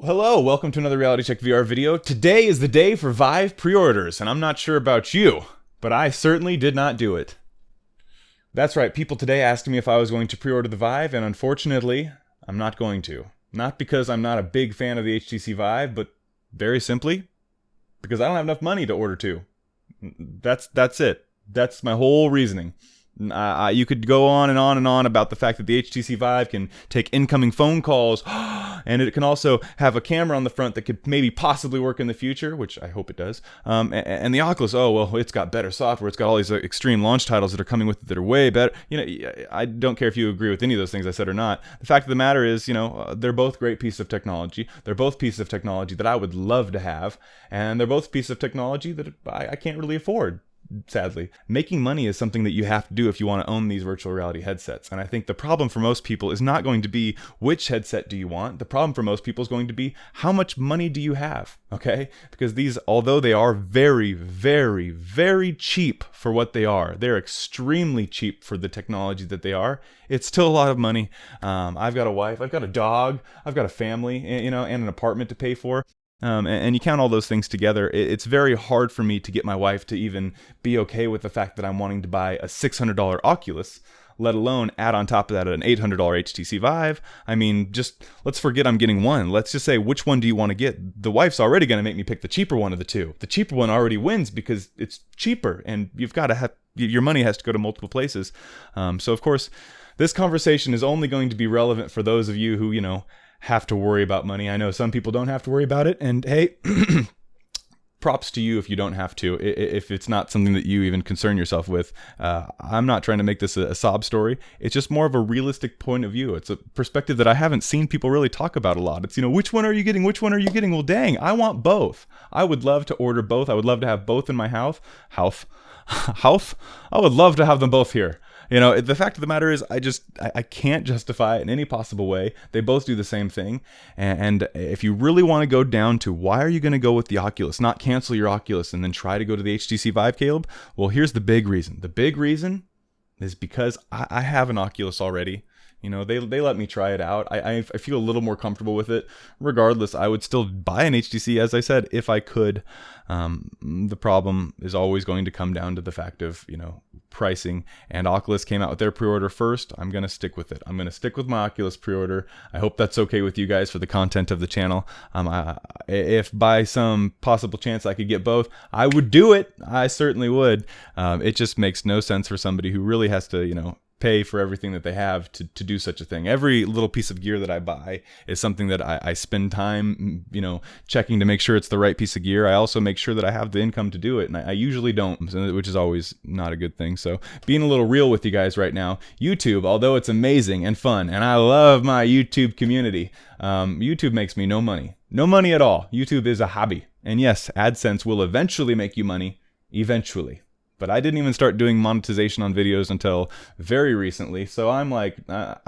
Hello, welcome to another Reality Check VR video. Today is the day for Vive pre-orders, and I'm not sure about you, but I certainly did not do it. That's right, people today asked me if I was going to pre-order the Vive, and unfortunately, I'm not going to. Not because I'm not a big fan of the HTC Vive, but very simply, because I don't have enough money to order two. That's it. That's my whole reasoning. You could go on and on and on about the fact that the HTC Vive can take incoming phone calls, and it can also have a camera on the front that could maybe possibly work in the future, which I hope it does. And the Oculus, oh, well, it's got better software. It's got all these extreme launch titles that are coming with it that are way better. You know, I don't care if you agree with any of those things I said or not. The fact of the matter is, you know, they're both great pieces of technology. They're both pieces of technology that I would love to have, and they're both pieces of technology that I can't really afford. Sadly, making money is something that you have to do if you want to own these virtual reality headsets. And I think the problem for most people is not going to be which headset do you want. The problem for most people is going to be how much money do you have, okay? Because these, although they are very, very, very cheap for what they are, they're extremely cheap for the technology that they are. It's still a lot of money. I've got a wife, I've got a dog, I've got a family, you know, and an apartment to pay for. And you count all those things together, it's very hard for me to get my wife to even be okay with the fact that I'm wanting to buy a $600 Oculus, let alone add on top of that an $800 HTC Vive. I mean, just let's forget I'm getting one. Let's just say, which one do you want to get? The wife's already going to make me pick the cheaper one of the two. The cheaper one already wins because it's cheaper, and you've got to have, your money has to go to multiple places. So of course, this conversation is only going to be relevant for those of you who, you know, have to worry about money. I know some people don't have to worry about it, and hey, props to you if you don't have to, if it's not something that you even concern yourself with. I'm not trying to make this a sob story. It's just more of a realistic point of view. It's a perspective that I haven't seen people really talk about a lot. It's, you know, which one are you getting? Which one are you getting? Well, dang, I want both. I would love to order both. I would love to have both in my house. I would love to have them both here. You know, the fact of the matter is, I can't justify it in any possible way. They both do the same thing. And if you really want to go down to why are you going to go with the Oculus, not cancel your Oculus and then try to go to the HTC Vive, Caleb? Well, here's the big reason. The big reason is because I have an Oculus already. You know, they let me try it out. I feel a little more comfortable with it. Regardless, I would still buy an HTC, as I said, if I could. The problem is always going to come down to the fact of, you know, pricing. And Oculus came out with their pre-order first. I'm going to stick with it. I'm going to stick with my Oculus pre-order. I hope that's okay with you guys for the content of the channel. If by some possible chance I could get both, I would do it. I certainly would. It just makes no sense for somebody who really has to, you know, pay for everything that they have to do such a thing. Every little piece of gear that I buy is something that I spend time, you know, checking to make sure it's the right piece of gear. I also make sure that I have the income to do it, and I usually don't, which is always not a good thing. So being a little real with you guys right now, YouTube, although it's amazing and fun, and I love my YouTube community, YouTube makes me no money. No money at all. YouTube is a hobby. And yes, AdSense will eventually make you money. Eventually. But I didn't even start doing monetization on videos until very recently. So I'm like,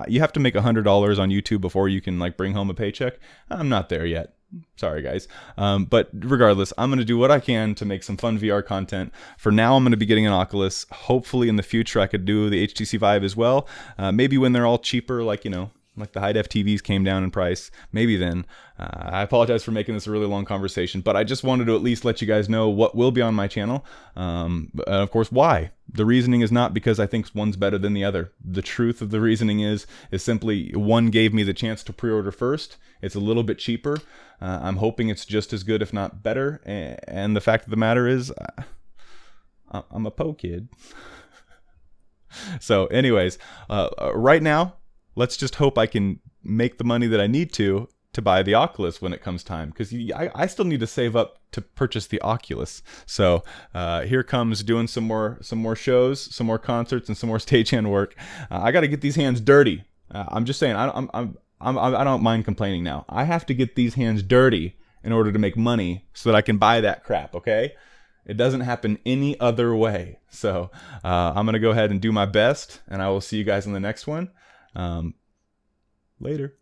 you have to make $100 on YouTube before you can like bring home a paycheck. I'm not there yet. Sorry, guys. But regardless, I'm going to do what I can to make some fun VR content. For now, I'm going to be getting an Oculus. Hopefully in the future, I could do the HTC Vive as well. Maybe when they're all cheaper, like, you know, like the high-def TVs came down in price, maybe then. I apologize for making this a really long conversation, but I just wanted to at least let you guys know what will be on my channel. Of course, why? The reasoning is not because I think one's better than the other. The truth of the reasoning is simply one gave me the chance to pre-order first. It's a little bit cheaper. I'm hoping it's just as good, if not better. And the fact of the matter is, I'm a po kid. So anyways, right now, let's just hope I can make the money that I need to buy the Oculus when it comes time, because I still need to save up to purchase the Oculus. So here comes doing some more shows, some more concerts, and some more stagehand work. I got to get these hands dirty. I'm just saying, I don't mind complaining now. I have to get these hands dirty in order to make money so that I can buy that crap. Okay. It doesn't happen any other way. So I'm going to go ahead and do my best, and I will see you guys in the next one. Later.